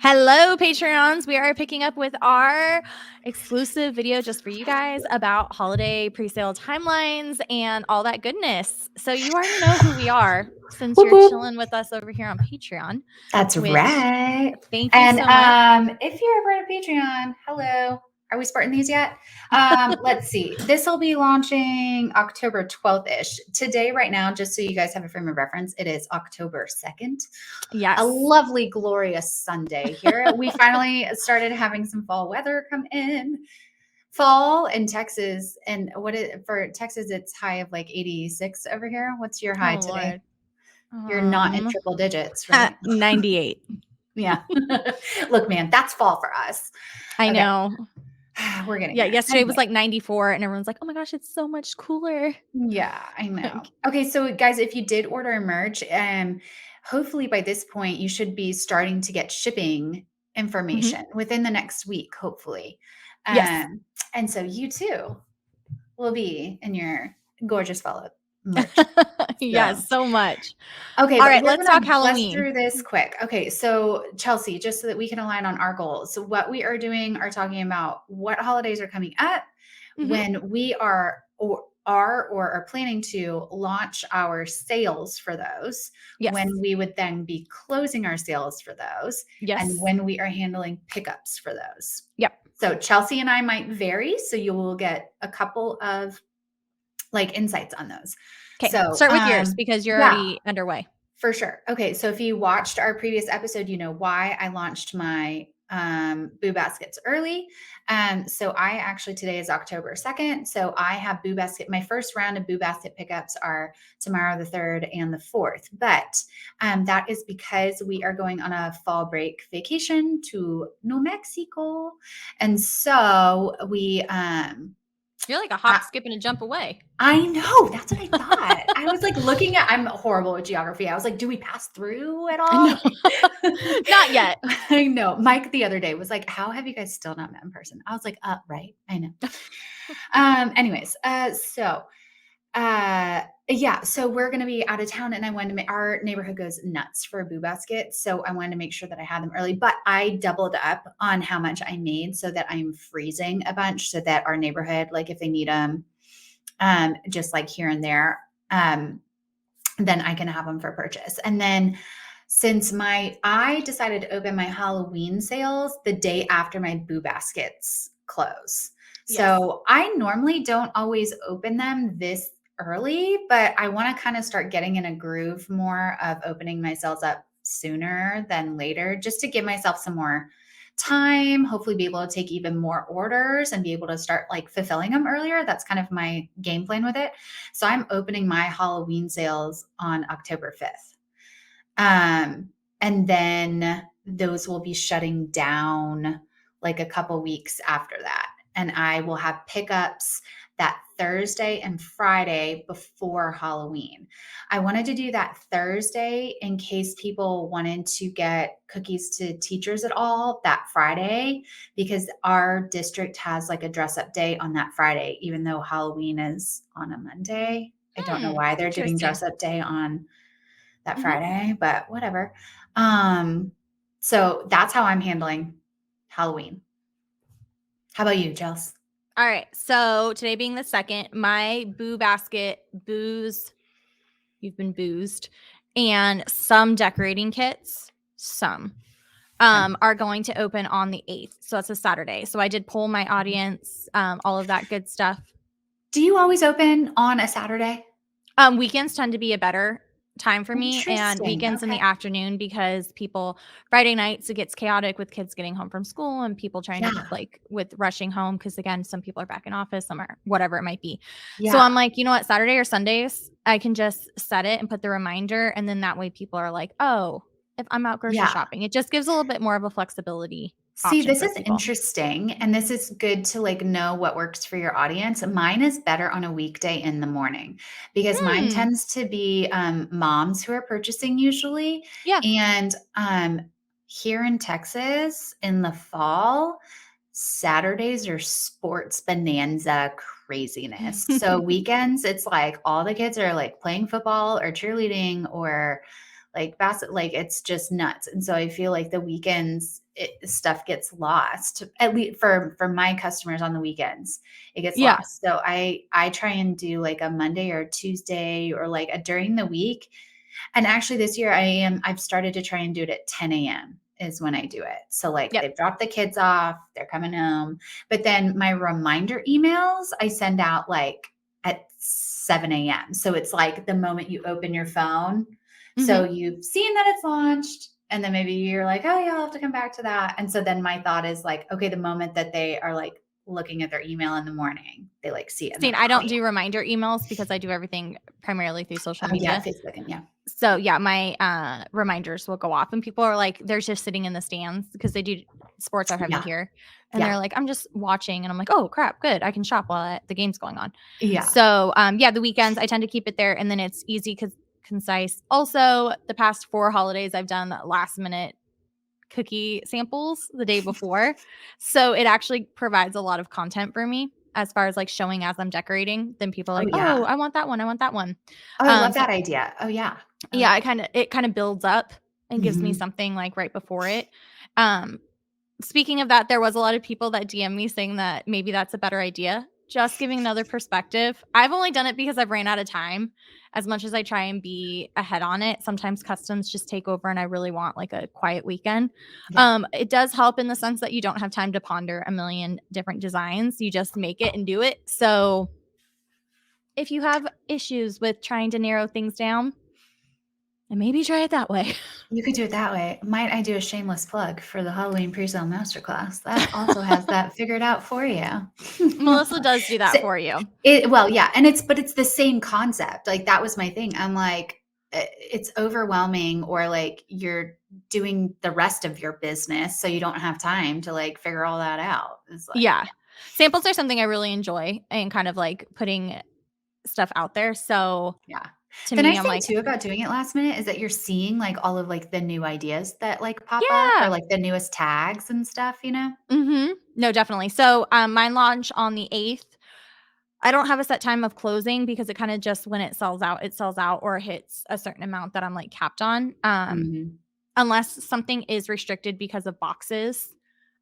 Hello, Patreons. We are picking up with our exclusive video just for you guys about holiday pre-sale timelines and all that goodness. So you already know who we are since Whoop, you're whoop. chilling with us over here on Patreon. That's Which, right. thank you And so much. if you're a part of Patreon, hello. Are we starting these yet? Let's see. This will be launching October 12th-ish. Today, right now, just so you guys have a frame of reference, it is October 2nd. Yes. A lovely, glorious Sunday here. We finally started having some fall weather come in. Fall in Texas, and for Texas, it's high of like 86 over here. What's your high today? Lord. You're not in triple digits, right? 98. Yeah. Look, man, that's fall for us. I Okay. know. We're getting Yeah, there. yesterday was Anyway. like 94 and everyone's like, oh my gosh, it's so much cooler. Yeah, I know. Okay, so guys, if you did order merch, hopefully by this point you should be starting to get shipping information within the next week, hopefully. Yes. And so you too will be in your gorgeous follow merch. Yes, so much. Okay, All but right, we're let's gonna talk blast Halloween. through this quick. Okay, so Chelsea, just so that we can align on our goals. So what we are doing are talking about what holidays are coming up, when we are planning to launch our sales for those, Yes. when we would then be closing our sales for those, Yes. and when we are handling pickups for those. Yep. So Chelsea and I might vary, so you will get a couple of like insights on those. Okay, So start with yours because you're already underway. For sure. Okay, so if you watched our previous episode, you know why I launched my Boo Baskets early. So I actually, today is October 2nd. So I have Boo Basket. My first round of Boo Basket pickups are tomorrow, the 3rd and the 4th. But that is because we are going on a fall break vacation to New Mexico. And so we You're like a hop, skip, and a jump away. I know. That's what I thought. I was like looking at, I'm horrible at geography. I was like, do we pass through at all? No. Not yet. I know. Mike the other day was like, how have you guys still not met in person? I was like, right. I know. Anyways, yeah, so we're going to be out of town, and I wanted to make, our neighborhood goes nuts for Boo Basket. So I wanted to make sure that I had them early, but I doubled up on how much I made so that I'm freezing a bunch so that our neighborhood, like if they need them, just like here and there, then I can have them for purchase. And then since I decided to open my Halloween sales the day after my Boo Baskets close. Yes. So I normally don't always open them this early, but I want to kind of start getting in a groove more of opening my sales up sooner than later, just to give myself some more time, hopefully be able to take even more orders and be able to start like fulfilling them earlier. That's kind of my game plan with it. So I'm opening my Halloween sales on October 5th. And then those will be shutting down like a couple weeks after that. And I will have pickups that Thursday and Friday before Halloween. I wanted to do that Thursday in case people wanted to get cookies to teachers at all that Friday, because our district has like a dress up day on that Friday, even though Halloween is on a Monday. I don't know why they're doing dress up day on that Friday, but whatever. So that's how I'm handling Halloween. How about you, Chels? All right. So today being the 2nd, my Boo Basket booze, you've been boozed, and some decorating kits, are going to open on the 8th. So that's a Saturday. So I did poll my audience, all of that good stuff. Do you always open on a Saturday? Weekends tend to be a better time for me, and weekends in the Okay. afternoon, because Friday nights it gets chaotic with kids getting home from school and people trying to like with rushing home, because again, some people are back in office, some are whatever it might be. So I'm like, you know what, Saturday or Sundays I can just set it and put the reminder, and then that way people are like, oh, if I'm out grocery shopping, it just gives a little bit more of a flexibility. See, this is interesting, and this is good to like know what works for your audience. Mine is better on a weekday in the morning, because mine tends to be moms who are purchasing usually. Yeah. And here in Texas in the fall, Saturdays are sports bonanza craziness. So weekends, it's like all the kids are like playing football or cheerleading or like Bassett, like it's just nuts. And so I feel like the weekends stuff gets lost, at least for my customers on the weekends, it gets Yeah. lost. So I try and do like a Monday or Tuesday or like a during the week. And actually this year I've started to try and do it at 10 a.m. is when I do it. So like Yep. they've dropped the kids off, they're coming home. But then my reminder emails I send out like at 7 a.m. So it's like the moment you open your phone. So Mm-hmm. you've seen that it's launched. And then maybe you're like, oh yeah, I'll have to come back to that. And so then my thought is like, okay, the moment that they are like looking at their email in the morning, they like see it and they're See, like, I oh don't do reminder emails because I do everything primarily through social yeah, media. Facebook and yeah. So yeah, my reminders will go off and people are like, they're just sitting in the stands because they do sports are heavy Yeah. here. And Yeah. they're like, I'm just watching. And I'm like, oh crap, good. I can shop while the game's going on. Yeah. So yeah, the weekends I tend to keep it there and then it's easy because concise. Also, the past 4 holidays I've done last minute cookie samples the day before. So it actually provides a lot of content for me as far as like showing as I'm decorating. Then people are Oh like, yeah. oh, I want that one. I want that one. Oh, I love So that idea. Oh yeah. I yeah, like it. it kind of builds up and gives me Mhm. something like right before it. Um, Speaking of that, there was a lot of people that DM me saying that maybe that's a better idea. Just giving another perspective. I've only done it because I've ran out of time. As much as I try and be ahead on it, sometimes customs just take over and I really want like a quiet weekend. Yeah. It does help in the sense that you don't have time to ponder a million different designs. You just make it and do it. So if you have issues with trying to narrow things down, and maybe try it that way. You could do it that way. Might I do a shameless plug for the Halloween pre-sale masterclass? That also has that figured out for you. Melissa does do that So for you. well, yeah, and it's the same concept. Like that was my thing. I'm like, it's overwhelming, or like you're doing the rest of your business, so you don't have time to like figure all that out. It's like, Yeah. Samples are something I really enjoy and kind of like putting stuff out there. So yeah. to The me, nice I'm thing like, too about doing it last minute is that you're seeing like all of like the new ideas that like pop up, or yeah. like the newest tags and stuff, you know? No, definitely. So mine launch on the 8th. I don't have a set time of closing because it kind of just when it sells out or hits a certain amount that I'm like capped on. Mhm. Unless something is restricted because of boxes,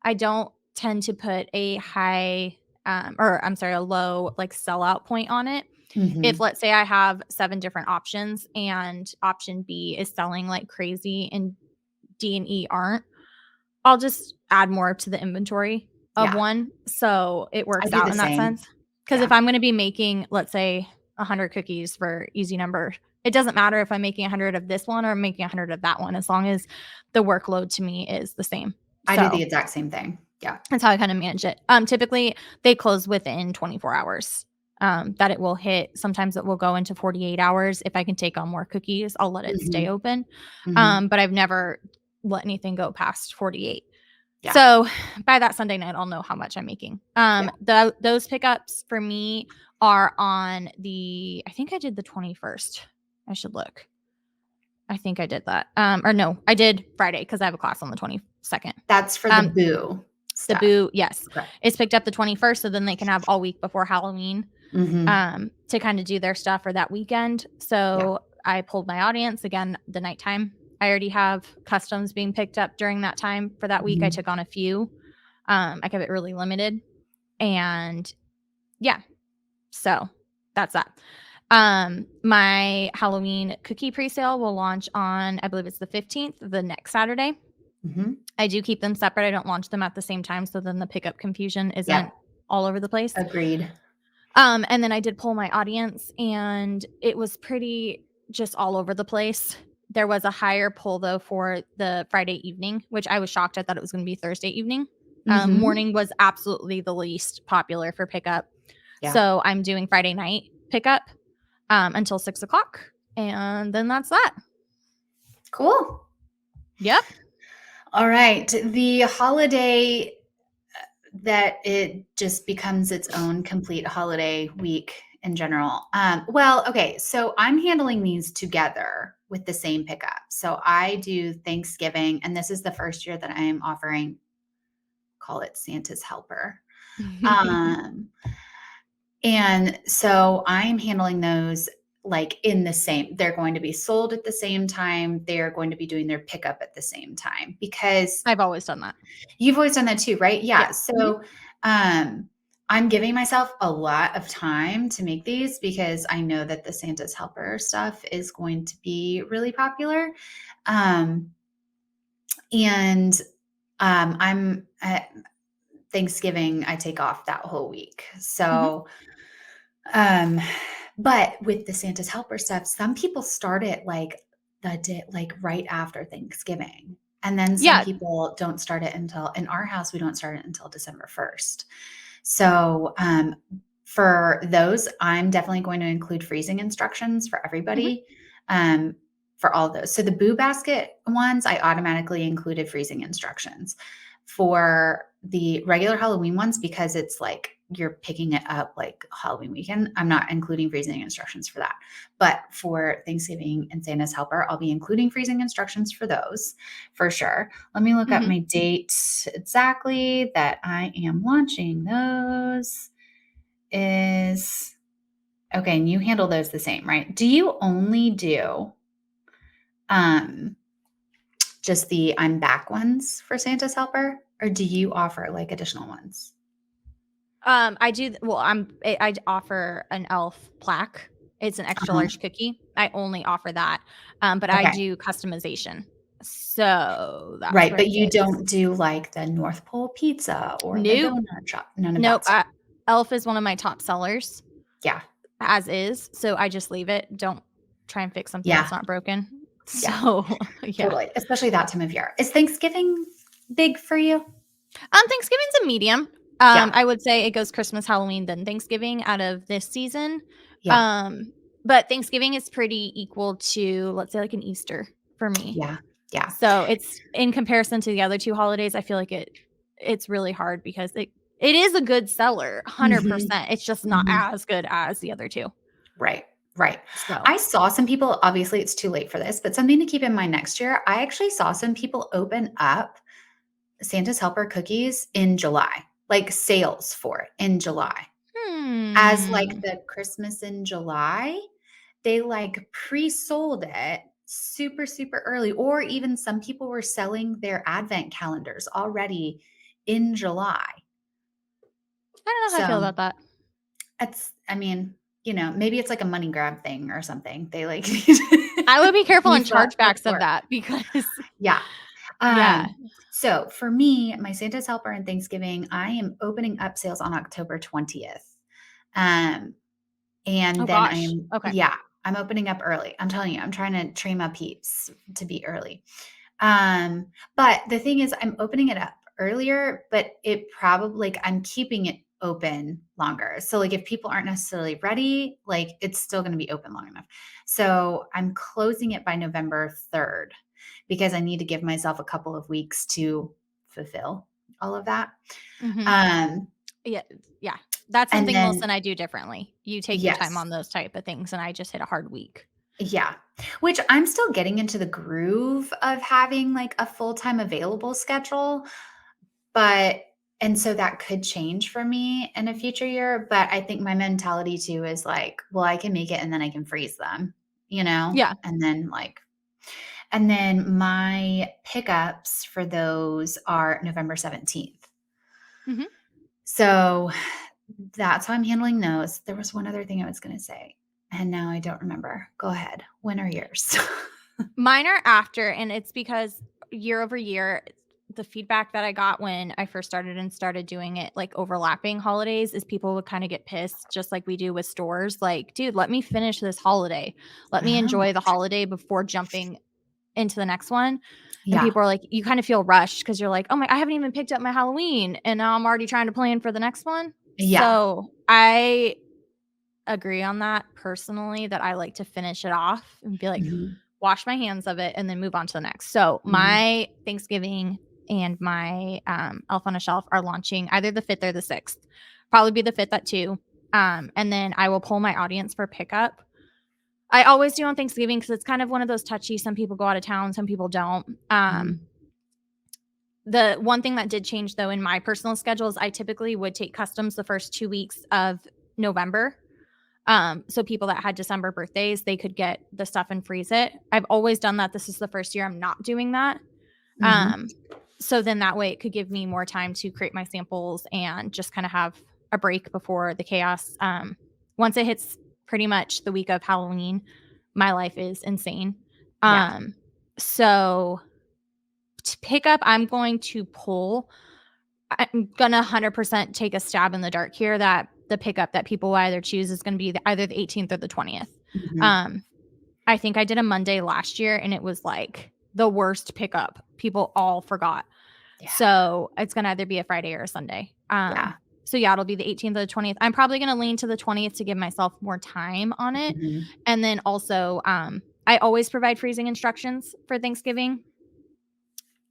I don't tend to put a high or I'm sorry, a low like sellout point on it. If Mhm. let's say I have 7 different options and option B is selling like crazy and D and E aren't, I'll just add more to the inventory of Yeah. one. So it I works do out the in that same. sense. Because if Yeah. I'm going to be making, let's say, 100 cookies for easy number, it doesn't matter if I'm making 100 of this one or I'm making 100 of that one, as long as the workload to me is the same. I do So the exact same thing. Yeah. that's how I kind of manage it. Typically, they close within 24 hours. That it will hit. Sometimes it will go into 48 hours. If I can take on more cookies, I'll let it stay Mhm. open. Mhm. But I've never let anything go past 48. Yeah. So by that Sunday night, I'll know how much I'm making. Yeah. Those pickups for me are on the, I think I did the 21st. I should look. I think I did that. Or no, I did Friday because I have a class on the 22nd. That's for the boo The stuff. boo, yes. Okay. It's picked up the 21st, so then they can have all week before Halloween Mhm. to kind of do their stuff for that weekend. Yeah. So I pulled my audience again the nighttime. I already have customs being picked up during that time for that week. I Mhm. took on a few. I kept it really limited. And yeah, so that's that. My Halloween cookie pre-sale will launch on, I believe it's the 15th, the next Saturday. Mhm. I do keep them separate. I don't launch them at the same time. So then the pickup confusion Yeah. isn't all over the place. Agreed. And then I did poll my audience and it was pretty just all over the place. There was a higher pull though for the Friday evening, which I was shocked. I thought it was going to be Thursday evening. Mhm. Morning was absolutely the least popular for pickup. Yeah. So I'm doing Friday night pickup until 6 o'clock. And then that's that. Cool. Yep. All right. The holiday that it just becomes its own complete holiday week in general. Well, okay, so I'm handling these together with the same pickup. So I do Thanksgiving, and this is the first year that I am offering, call it Santa's helper. Um, and so I'm handling those like in the same, they're going to be sold at the same time. They're going to be doing their pickup at the same time because I've always done that. you've always done that too, right? Yeah. Yeah. So, I'm giving myself a lot of time to make these because I know that the Santa's Helper stuff is going to be really popular. Um, and I'm at Thanksgiving, I take off that whole week. Mhm. So, um, but with the Santa's Helper stuff, some people start it like the day, like right after Thanksgiving. And then some Yeah. people don't start it until, in our house, we don't start it until December 1st. So, for those, I'm definitely going to include freezing instructions for Mhm. everybody. Um, for all of those. So the Boo Basket ones, I automatically included freezing instructions. For the regular Halloween ones, because it's like you're picking it up like Halloween weekend, I'm not including freezing instructions for that. But for Thanksgiving and Santa's Helper, I'll be including freezing instructions for those for sure. Let me look up Mhm. my date exactly that I am launching those. Is okay, and you handle those the same, right? Do you only do um just the I'm back ones for Santa's Helper, or do you offer like additional ones? I do. Well, I offer an elf plaque. It's an extra Uh-huh. large cookie. I only offer that. But I Okay. do customization. So that's Right, where but it you gets. don't do like the North Pole pizza or the Nope. donut shop. None of Nope. that stuff. Elf is one of my top sellers Yeah. as is. So I just leave it. Don't try and fix something Yeah. that's not broken. Yeah. So yeah. Totally. Especially that time of year. Is Thanksgiving big for you? Thanksgiving's a medium. Yeah. I would say it goes Christmas, Halloween, then Thanksgiving out of this season. Yeah. Um, but Thanksgiving is pretty equal to, let's say, like an Easter for me. Yeah. Yeah. So it's in comparison to the other two holidays, I feel like it's really hard because it is a good seller, Mhm. 100%. It's just not Mhm. as good as the other two. Right, right. So I saw some people, obviously it's too late for this, but something to keep in mind next year. I actually saw some people open up Santa's Helper cookies in July, like sales for it in July. As like hmm. the Christmas in July, they like pre-sold it super, super early, or even some people were selling their advent calendars already in July. I don't know how I feel So about that. it's, I mean, maybe it's like a money grab thing or something. They like I would be careful on use that chargebacks of before. that because Yeah. yeah. So for me, my Santa's Helper and Thanksgiving, I am opening up sales on October 20th. Um, and Oh then gosh. Okay. I'm opening up early. I'm telling you, I'm trying to train my peeps to be early. But the thing is, I'm opening it up earlier, but it probably like I'm keeping it open longer. So like if people aren't necessarily ready, like it's still going to be open long enough. So I'm closing it by November 3rd because I need to give myself a couple of weeks to fulfill all of that. Mhm. Um, Yeah, yeah. That's and something then Melissa and I do differently. You take your time yes, on those type of things, and I just hit a hard week. yeah, which I'm still getting into the groove of having like a full-time available schedule. But and so that could change for me in a future year, but I think my mentality too is like, well, I can make it and then I can freeze them, Yeah. And then and then my pickups for those are November 17th. Mhm. So that's how I'm handling those. There was one other thing I was going to say, and now I don't remember. Go ahead. When are yours? Mine are after, and it's because year over year, the feedback that I got when I first started doing it, like, overlapping holidays is people would kinda get pissed just like we do with stores, like, "Dude, let me finish this holiday. Let me Oh, enjoy the holiday before jumping into the next one." And yeah. people are like, you kinda feel rushed because 'cause you're like, "Oh my I haven't even picked up my Halloween, and now I'm already trying to plan for the next one." Yeah. So, I agree on that personally, that I like to finish it off and be like, Mhm. wash my hands of it and then move on to the next. So Mhm. my Thanksgiving and my Elf on a Shelf are launching either the 5th or the 6th. Probably be the 5th at 2. And then I will pull my audience for pickup. I always do on Thanksgiving because it's kind of one of those touchy. Some people go out of town, some people don't. Mhm. The one thing that did change though in my personal schedule is I typically would take customs the first 2 weeks of November. So people that had December birthdays, they could get the stuff and freeze it. I've always done that. This is the first year I'm not doing that. Mhm. So then that way it could give me more time to create my samples and just kind of have a break before the chaos. Once it hits pretty much the week of Halloween, my life is insane. Yeah. So to pick up, I'm going to pull. I'm gonna 100% take a stab in the dark here that the pickup that people will either choose is going to be either the 18th or the 20th. Mhm. I think I did a Monday last year and it was like the worst pickup. People all forgot. Yeah. So it's going to either be a Friday or a Sunday. Yeah. So yeah, it'll be the 18th or the 20th. I'm probably going to lean to the 20th to give myself more time on it. Mhm. And then also, I always provide freezing instructions for Thanksgiving.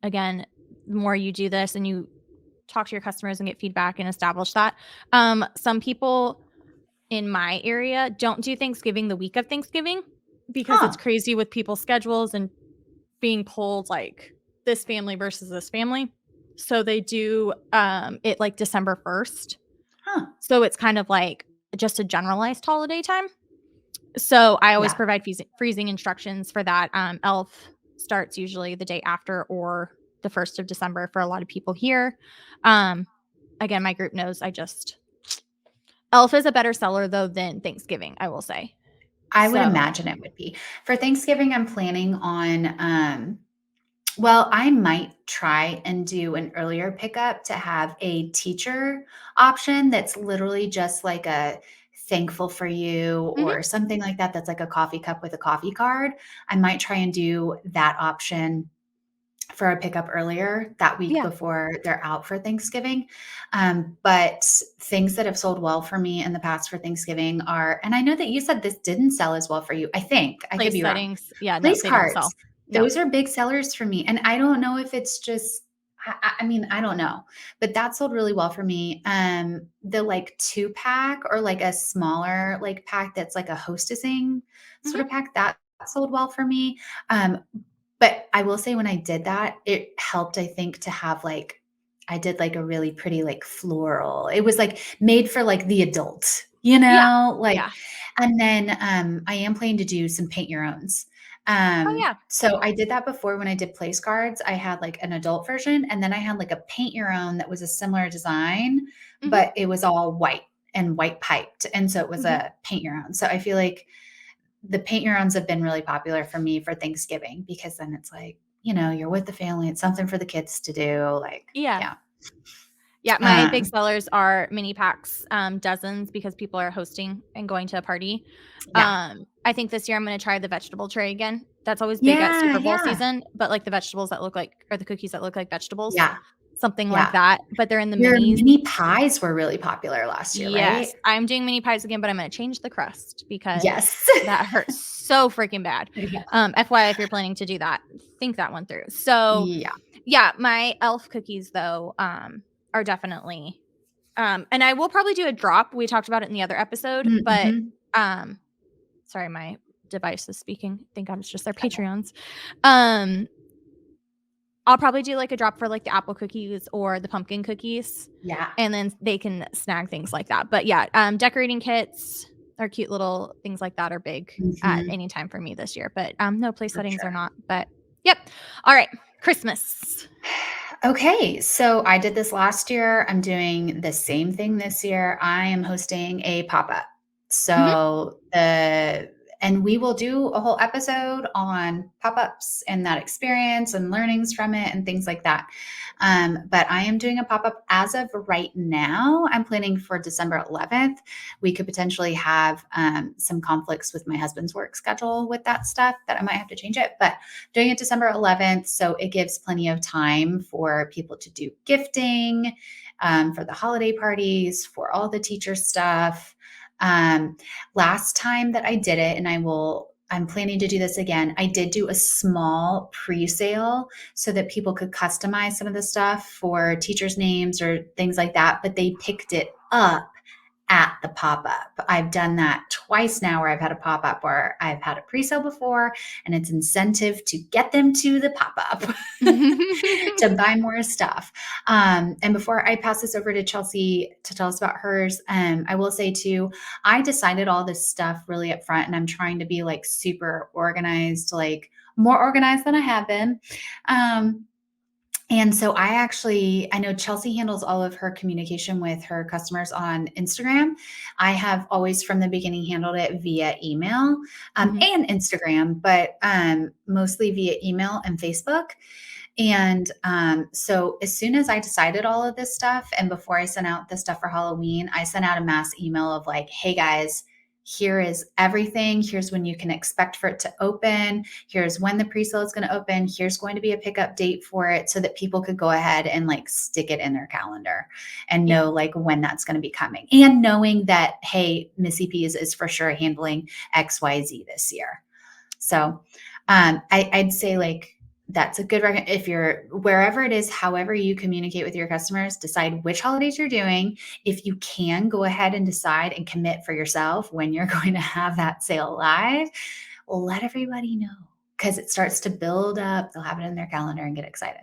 Again, the more you do this and you talk to your customers and get feedback and establish that. Some people in my area don't do Thanksgiving the week of Thanksgiving because it's crazy with people's schedules and being pulled like this family versus this family. So they do it like December 1st. So it's kind of like just a generalized holiday time. So I always provide freezing instructions for that. Elf starts usually the day after or the 1st of December for a lot of people here. Again, my group knows Elf is a better seller though than Thanksgiving, I will say. I would imagine it would be. For Thanksgiving, I'm planning on, well, I might try and do an earlier pickup to have a teacher option that's literally just like a thankful for you Mhm. or something like that. That's like a coffee cup with a coffee card. I might try and do that option for a pickup earlier that week Yeah. before they're out for Thanksgiving. But things that have sold well for me in the past for Thanksgiving are, and I know that you said this didn't sell as well for you. I think I could Place be wrong. settings. Yeah, no, Place they don't sell. cards. No. Those are big sellers for me. And I don't know if it's just, I mean, I don't know, but that sold really well for me. The like 2-pack or like a smaller like pack that's like a hostessing sort Mhm. of pack that sold well for me. But I will say when I did that, it helped, I think, to have like I did like a really pretty like floral. It was like made for like the adult, Yeah. like Yeah. and then I am planning to do some paint your owns. Oh, yeah. So I did that before when I did place cards. I had like an adult version and then I had like a paint your own that was a similar design, Mhm. but it was all white and white piped. And so it was Mhm. a paint your own. So I feel like the paint your owns have been really popular for me for Thanksgiving because then it's like, you're with the family. It's something for the kids to do. Like, Yeah. yeah. Yeah, my big Um, sellers are mini packs, dozens because people are hosting and going to a party. yeah. I think this year I'm gonna try the vegetable tray again. That's always big at Yeah. Super Bowl Yeah. season, but like the vegetables that look like or the cookies that look like vegetables, Yeah. something like Yeah. that, but they're in the Your minis. mini pies were really popular last year, right? Yes, I'm doing mini pies again, but I'm gonna change the crust because Yes. that hurts so freaking bad. Yeah. FYI, if you're planning to do that, think that one through. So, Yeah. yeah, my elf cookies though, are definitely and I will probably do a drop. We talked about it in the other episode, but Mhm. sorry, my device is speaking. Thank God it's just their Patreons. Um, I'll probably do like a drop for like the apple cookies or the pumpkin cookies. Yeah. And then they can snag things like that. But yeah, decorating kits or cute little things like that are big at Mhm. any time for me this year. But no place For settings sure. are not. But yep. All right. Christmas. Okay, so I did this last year. I'm doing the same thing this year. I am hosting a pop-up. Mhm. So and we will do a whole episode on pop-ups and that experience and learnings from it and things like that. But I am doing a pop-up as of right now. I'm planning for December 11th. We could potentially have some conflicts with my husband's work schedule with that stuff that I might have to change it. But doing it December 11th. So it gives plenty of time for people to do gifting, for the holiday parties, for all the teacher stuff. Last time that I did it, and I'm planning to do this again. I did do a small pre-sale so that people could customize some of the stuff for teachers' names or things like that, but they picked it up at the pop-up. I've done that twice now where I've had a pop-up where I've had a pre-sale before, and it's incentive to get them to the pop-up to buy more stuff. And before I pass this over to Chelsea to tell us about hers, I will say too, I decided all this stuff really up front, and I'm trying to be like super organized, like more organized than I have been. And so I know Chelsea handles all of her communication with her customers on Instagram. I have always from the beginning handled it via email and Instagram, but mostly via email and Facebook. And so as soon as I decided all of this stuff, and before I sent out the stuff for Halloween, I sent out a mass email of like, hey guys, here is everything. Here's when you can expect for it to open. Here's when the pre-sale is going to open. Here's going to be a pickup date for it so that people could go ahead and like stick it in their calendar and know like when that's going to be coming. And knowing that, hey, Missy P's is for sure handling XYZ this year. So I'd say like, that's a good if you're wherever it is, however you communicate with your customers, decide which holidays you're doing. If you can, go ahead and decide and commit for yourself when you're going to have that sale live. Let everybody know because it starts to build up. They'll have it in their calendar and get excited.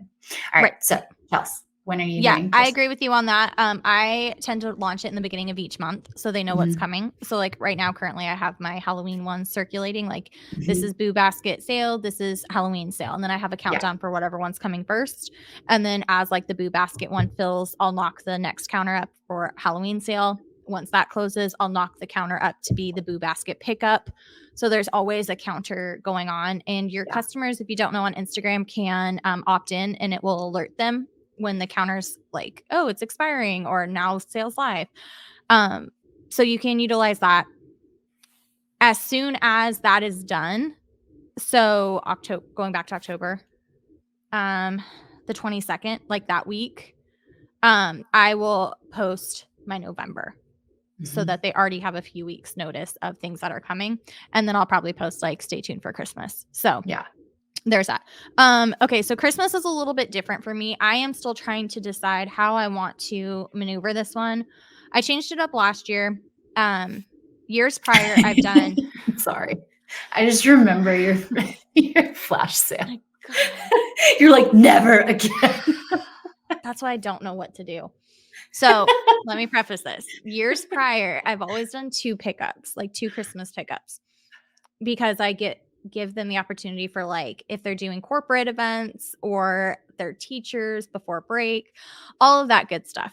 All right. So Chelsea, when are you doing? I agree with you on that. I tend to launch it in the beginning of each month so they know what's coming. So like right now, currently I have my Halloween ones circulating. Like this is Boo Basket sale. This is Halloween sale. And then I have a countdown for whatever one's coming first. And then as like the Boo Basket one fills, I'll knock the next counter up for Halloween sale. Once that closes, I'll knock the counter up to be the Boo Basket pickup. So there's always a counter going on. And your customers, if you don't know on Instagram, can opt in and it will alert them when the counter's like, oh, it's expiring or now sales live. So you can utilize that as soon as that is done. So going back to October, the 22nd, like that week, I will post my November so that they already have a few weeks notice of things that are coming. And then I'll probably post like, stay tuned for Christmas. So there's that. Okay. So Christmas is a little bit different for me. I am still trying to decide how I want to maneuver this one. I changed it up last year. Years prior, I've done. Sorry. I just remember your flash sale. You're like, never again. That's why I don't know what to do. So let me preface this. Years prior, I've always done 2 pickups, like 2 Christmas pickups, because I give them the opportunity for like if they're doing corporate events or they're teachers before break, all of that good stuff.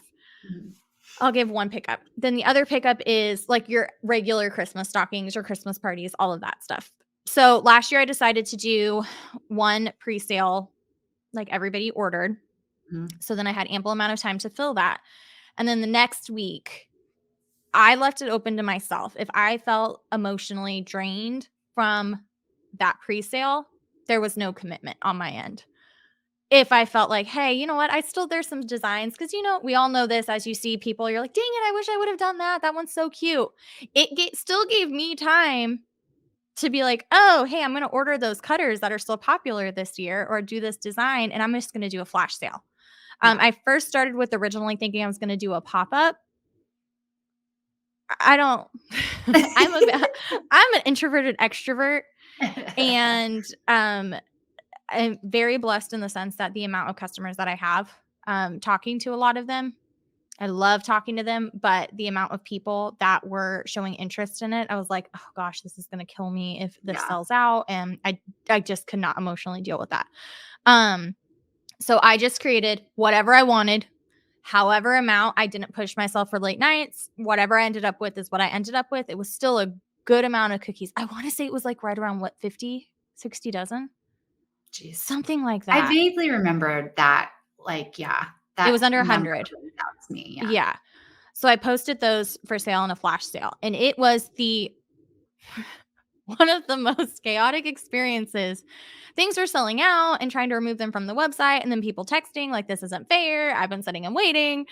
I'll give 1 pickup. Then the other pickup is like your regular Christmas stockings or Christmas parties, all of that stuff. So last year I decided to do 1 pre-sale, like everybody ordered. So then I had ample amount of time to fill that. And then the next week, I left it open to myself. If I felt emotionally drained from that pre-sale, there was no commitment on my end. If I felt like, hey, you know what? there's some designs because, we all know this as you see people, you're like, dang it, I wish I would have done that. That one's so cute. It still gave me time to be like, oh, hey, I'm going to order those cutters that are still popular this year or do this design. And I'm just going to do a flash sale. I first started with originally thinking I was going to do a pop-up. I'm an introverted extrovert. And I'm very blessed in the sense that the amount of customers that I have, talking to a lot of them, I love talking to them, but the amount of people that were showing interest in it, I was like, oh gosh, this is going to kill me if this sells out. And I just could not emotionally deal with that. So I just created whatever I wanted, however amount. I didn't push myself for late nights. Whatever I ended up with is what I ended up with. It was still a good amount of cookies. I want to say it was like right around 50, 60 dozen. Jeez. Something like that. I vaguely remember that. Like, it was under 100. That's me. Yeah. So I posted those for sale in a flash sale, and it was one of the most chaotic experiences. Things were selling out and trying to remove them from the website, and then people texting like, this isn't fair. I've been sitting and waiting.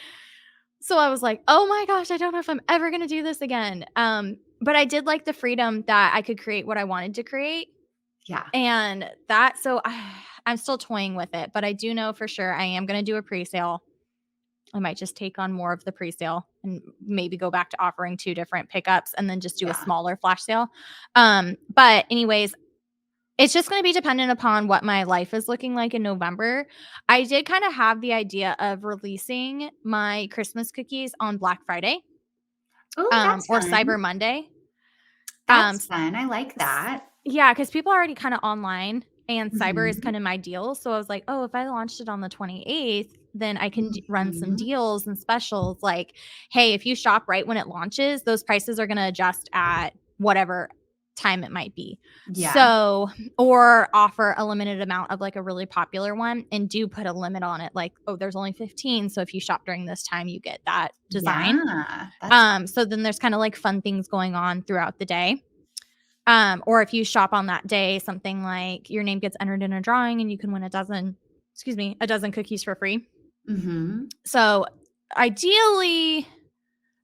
So I was like, oh my gosh, I don't know if I'm ever going to do this again. But I did like the freedom that I could create what I wanted to create. Yeah. And I'm still toying with it, but I do know for sure I am going to do a pre-sale. I might just take on more of the pre-sale and maybe go back to offering 2 different pickups and then just do a Yeah. smaller flash sale. But anyways, it's just going to be dependent upon what my life is looking like in November. I did kind of have the idea of releasing my Christmas cookies on Black Friday, Oh, that's or fun. Cyber Monday. That's fun. I like that. Yeah, because people are already kind of online and Cyber is Mhm. kind of my deal. So I was like, oh, if I launched it on the 28th, then I can run some Mhm. deals and specials. Like, hey, if you shop right when it launches, those prices are going to adjust at whatever time it might be. Yeah. So, or offer a limited amount of like a really popular one and do put a limit on it. Like, oh, there's only 15. So if you shop during this time, you get that design. Yeah. That's fun. So then there's kind of like fun things going on throughout the day. Or if you shop on that day, something like your name gets entered in a drawing and you can win a dozen cookies for free. Mhm. So ideally,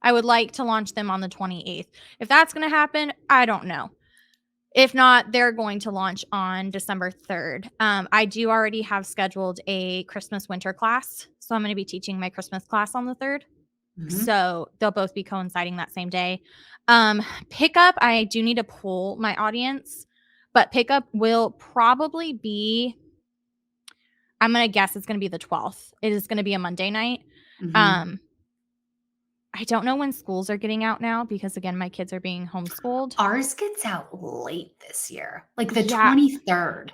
I would like to launch them on the 28th. If that's going to happen, I don't know. If not, they're going to launch on December 3rd. I do already have scheduled a Christmas winter class. So I'm going to be teaching my Christmas class on the 3rd. Mhm. So they'll both be coinciding that same day. Pickup, I do need to pull my audience, but pickup will probably be, I'm going to guess it's going to be the 12th. It is going to be a Monday night. Mhm. I don't know when schools are getting out now because, again, my kids are being homeschooled. Ours gets out late this year, like the Yeah. 23rd.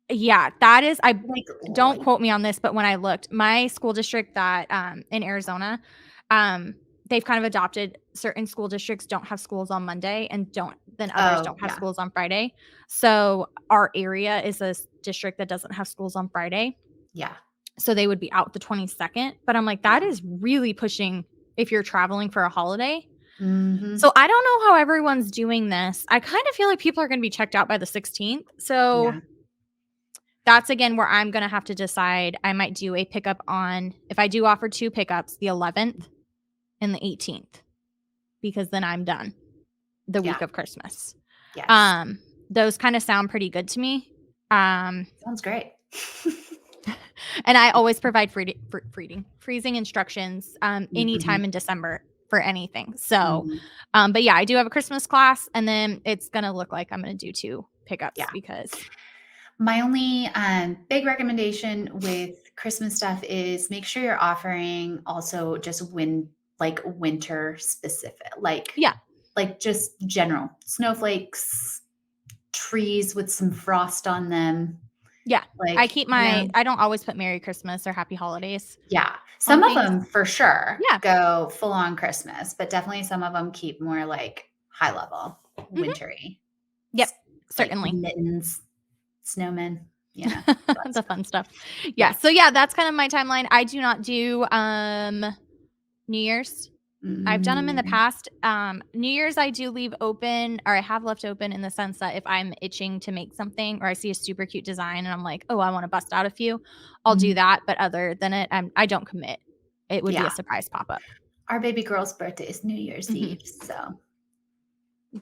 Yeah, that is, I Like, don't late. quote me on this, but when I looked, my school district that in Arizona, they've kind of adopted certain school districts don't have schools on Monday and then others Oh, don't have yeah. schools on Friday. So our area is a district that doesn't have schools on Friday. Yeah. So they would be out the 22nd. But I'm like, that is really pushing if you're traveling for a holiday. Mhm. So I don't know how everyone's doing this. I kind of feel like people are going to be checked out by the 16th. So Yeah. that's again where I'm going to have to decide. I might do a pickup on, if I do offer 2 pickups, the 11th and the 18th, because then I'm done the week Yeah. of Christmas. Yes. Those kind of sound pretty good to me. Sounds great. And I always provide freezing instructions anytime Mhm. in December for anything. So, Mhm. but yeah, I do have a Christmas class, and then it's going to look like I'm going to do 2 pickups Yeah. because My only big recommendation with Christmas stuff is make sure you're offering also just like winter specific, yeah, like just general snowflakes, trees with some frost on them. yeah. Like, I don't always put Merry Christmas or Happy Holidays yeah, on some of things. them for sure Yeah. go full on Christmas, but definitely some of them keep more like high level, Mhm. wintry, Yep. like Certainly. mittens, snowmen, that The stuff. fun stuff. Yeah. Yeah. So yeah, that's kind of my timeline. I do not do New Year's. I've done them in the Mm, past. New Year's I do leave open, or I have left open in the sense that if I'm itching to make something or I see a super cute design and I'm like, oh, I want to bust out a few, I'll do mhm. that. But other than it, I don't commit. It would be a Yeah. surprise pop up. Our baby girl's birthday is New Year's Mhm. Eve, so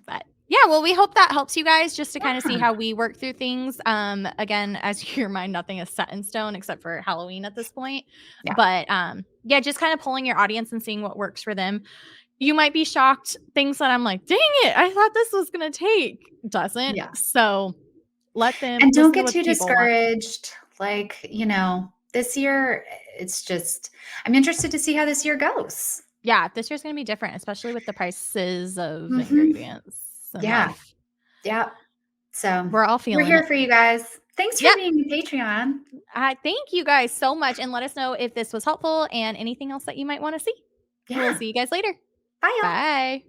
But yeah, well, we hope that helps you guys just to kind of see yeah. how we work through things. Again, as you mind, nothing is set in stone except for Halloween at this point. Yeah. But yeah, just kind of pulling your audience and seeing what works for them. You might be shocked. Things that I'm like, dang it, I thought this was gonna take. Doesn't. Yeah. So let them And don't listen to get what the too people want. discouraged. Like, this year, it's just I'm interested to see how this year goes. Yeah, this year's gonna be different, especially with the prices of Mhm. ingredients and Yeah. life. Yeah. So, We're all we're feeling here it. for you guys. Thanks for Yep. being a Patreon. Thank you guys so much, and let us know if this was helpful and anything else that you might want to see. We'll Yeah. see you guys later. Bye, y'all. Bye.